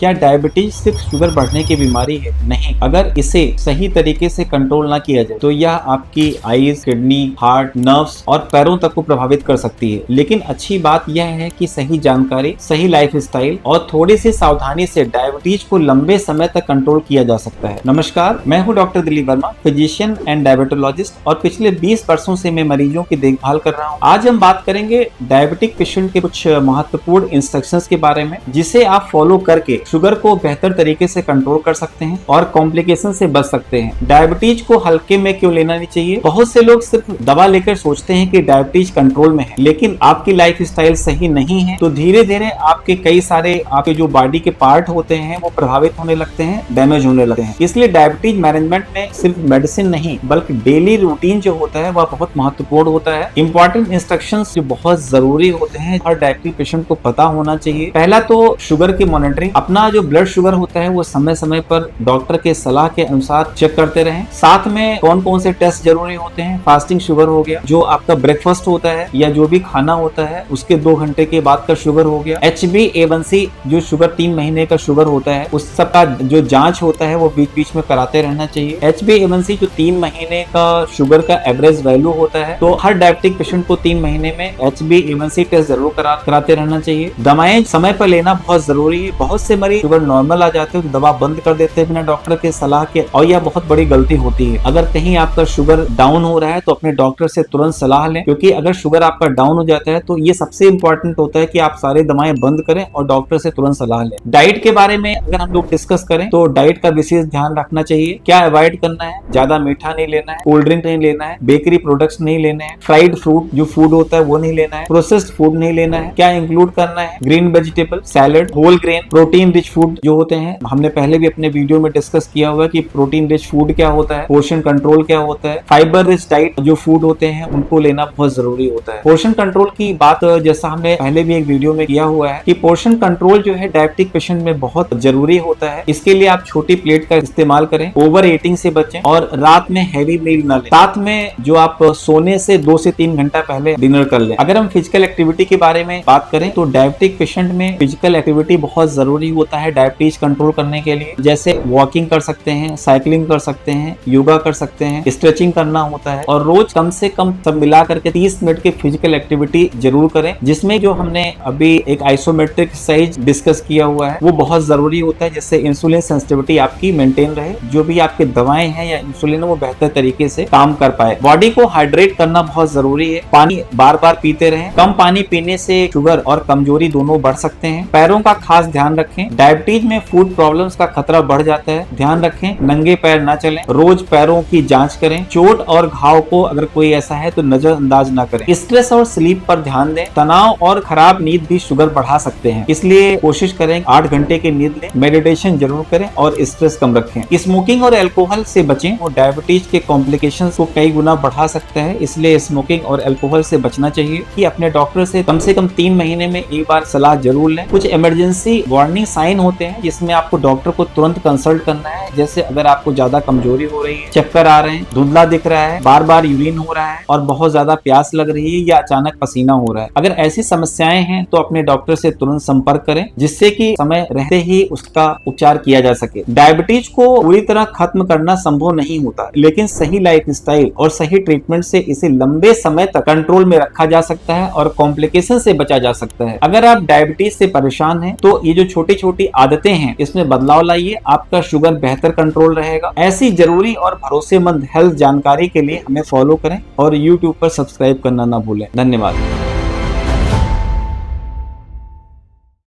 क्या डायबिटीज सिर्फ शुगर बढ़ने की बीमारी है? नहीं, अगर इसे सही तरीके से कंट्रोल ना किया जाए तो यह आपकी आईज, किडनी, हार्ट, नर्व्स और पैरों तक को प्रभावित कर सकती है। लेकिन अच्छी बात यह है कि सही जानकारी, सही लाइफस्टाइल और थोड़ी सी सावधानी से डायबिटीज को लंबे समय तक कंट्रोल किया जा सकता है। नमस्कार, मैं हूं doctor Dilip Verma, physician and diabetologist, और पिछले 20 वर्षों से मैं मरीजों की देखभाल कर रहा हूं। आज हम बात करेंगे डायबिटिक पेशेंट के कुछ महत्वपूर्ण इंस्ट्रक्शंस के बारे में, जिसे आप फॉलो करके शुगर को बेहतर तरीके से कंट्रोल कर सकते हैं और कॉम्प्लिकेशन से बच सकते हैं। डायबिटीज को हल्के में क्यों लेना नहीं चाहिए? बहुत से लोग सिर्फ दवा लेकर सोचते हैं कि डायबिटीज कंट्रोल में है, लेकिन आपकी लाइफस्टाइल सही नहीं है तो धीरे धीरे आपके कई सारे आपके जो बॉडी के पार्ट होते हैं वो प्रभावित होने लगते हैं, डैमेज होने लगते हैं। इसलिए डायबिटीज मैनेजमेंट में सिर्फ मेडिसिन नहीं बल्कि डेली रूटीन जो होता है वह बहुत महत्वपूर्ण होता है। इंपॉर्टेंट इंस्ट्रक्शंस जो बहुत जरूरी होते हैं हर डायबिटिक पेशेंट को पता होना चाहिए। पहला तो शुगर की मॉनिटरिंग। अपना जो ब्लड शुगर होता है वो समय समय पर डॉक्टर के सलाह के अनुसार चेक करते रहें। साथ में कौन कौन से टेस्ट जरूरी होते हैं? फास्टिंग शुगर हो गया, जो आपका ब्रेकफास्ट होता है या जो भी खाना होता है उसके 2 घंटे के बाद का शुगर हो गया। HbA1c जो शुगर 3 महीने का शुगर होता है उस सब का जो जांच होता है वो बीच बीच में कराते रहना चाहिए। HbA1c जो 3 महीने का शुगर का एवरेज वैल्यू होता है, तो हर डायबिटिक पेशेंट को 3 महीने में HbA1c टेस्ट जरूर कराते रहना चाहिए। दवाएं समय पर लेना बहुत जरूरी है। बहुत से मरीज शुगर नॉर्मल आ जाते हैं तो दवा बंद कर देते हैं बिना डॉक्टर के सलाह के, और यह बहुत बड़ी गलती होती है। अगर कहीं आपका शुगर डाउन हो रहा है तो अपने डॉक्टर से तुरंत सलाह लें, क्योंकि अगर शुगर आपका डाउन हो जाता है तो ये सबसे इंपॉर्टेंट होता है कि आप सारी दवाएं बंद करें और डॉक्टर से तुरंत सलाह लें। डाइट के बारे में अगर हम लोग डिस्कस करें तो डाइट का विशेष ध्यान रखना चाहिए। क्या अवॉइड करना है? ज्यादा मीठा नहीं लेना है, कोल्ड ड्रिंक नहीं लेना है, बेकरी प्रोडक्ट्स नहीं लेने हैं, फ्राइड फ्रूट जो फूड होता है वो नहीं लेना है, प्रोसेस्ड फूड नहीं लेना है। क्या इंक्लूड करना है? Green vegetable, salad, whole grain, protein rich food जो होते हैं। हमने पहले भी अपने वीडियो में डिस्कस किया हुआ कि प्रोटीन रिच फूड क्या होता है, पोर्शन कंट्रोल क्या होता है। फाइबर रिच डाइट जो फूड होते हैं उनको लेना बहुत जरूरी होता है। पोर्शन कंट्रोल की बात जैसा हमने पहले भी एक वीडियो में किया हुआ है कि पोर्शन कंट्रोल जो है डायबिटिक पेशेंट में बहुत जरूरी होता है। इसके लिए आप छोटी प्लेट का इस्तेमाल करें, ओवर ईटिंग से बचें और रात में हैवी मील न लें। साथ में जो आप सोने से 2 से 3 घंटा पहले डिनर कर लें। अगर हम फिजिकल एक्टिविटी के बारे में बात करें तो डायबिटिक पेशेंट में फिजिकल एक्टिविटी बहुत जरूरी होता है डायबिटीज कंट्रोल करने के लिए। जैसे वॉकिंग कर सकते हैं, साइकिलिंग कर सकते हैं, योगा कर सकते हैं, स्ट्रेचिंग करना होता है, और रोज कम से कम सब मिला करके 30 मिनट की फिजिकल एक्टिविटी जरूर करें, जिसमें जो हमने अभी एक आइसोमेट्रिक एक्सरसाइज डिस्कस किया हुआ है वो बहुत जरूरी होता है, जिससे इंसुलिन सेंसिटिविटी आपकी मेंटेन रहे, जो भी आपके दवाएं हैं या इंसुलिन वो बेहतर तरीके से काम कर पाए। बॉडी को हाइड्रेट करना बहुत जरूरी है। पानी बार बार पीते रहें। कम पानी पीने से शुगर और कमजोरी दोनों बढ़ सकते हैं। पैरों का खास ध्यान रखें। डायबिटीज में फूड प्रॉब्लम्स का खतरा बढ़ जाता है, ध्यान रखें। नंगे पैर ना चलें। रोज पैरों की जांच करें। चोट और घाव को अगर कोई ऐसा है तो नजरअंदाज ना करें। स्ट्रेस और स्लीप पर ध्यान दें। तनाव और खराब नींद भी शुगर बढ़ा सकते हैं, इसलिए कोशिश करें 8 घंटे की नींद लें। मेडिटेशन जरूर करें और स्ट्रेस कम रखें। स्मोकिंग और अल्कोहल से बचें, वो डायबिटीज के कॉम्प्लिकेशंस को कई गुना बढ़ा सकता है, इसलिए स्मोकिंग और अल्कोहल से बचना चाहिए। कि अपने डॉक्टर से कम 3 महीने में एक बार सलाह जरूर लें। कुछ इमरजेंसी वार्निंग साइन होते हैं जिसमें आपको डॉक्टर को तुरंत कंसल्ट करना है, जैसे अगर आपको ज्यादा कमजोरी हो रही है, चक्कर आ रहे हैं, धुंधला दिख रहा है, बार बार यूरिन हो रहा है और बहुत ज्यादा प्यास लग रही है या अचानक पसीना हो रहा है। अगर ऐसी समस्याएं हैं तो अपने डॉक्टर से तुरंत संपर्क करें, जिससे कि समय रहते ही उसका उपचार किया जा सके। डायबिटीज को पूरी तरह खत्म करना संभव नहीं होता, लेकिन सही लाइफस्टाइल और सही ट्रीटमेंट से इसे लंबे समय तक कंट्रोल में रखा जा सकता है और कॉम्प्लिकेशन से बचा जा सकता है। अगर आप डायबिटीज से परेशान हैं तो ये जो छोटी छोटी आदतें हैं इसमें बदलाव लाइए, आपका शुगर बेहतर कंट्रोल रहेगा। ऐसी जरूरी और भरोसेमंद हेल्थ जानकारी के लिए हमें फॉलो करें और YouTube पर सब्सक्राइब करना ना भूलें। धन्यवाद।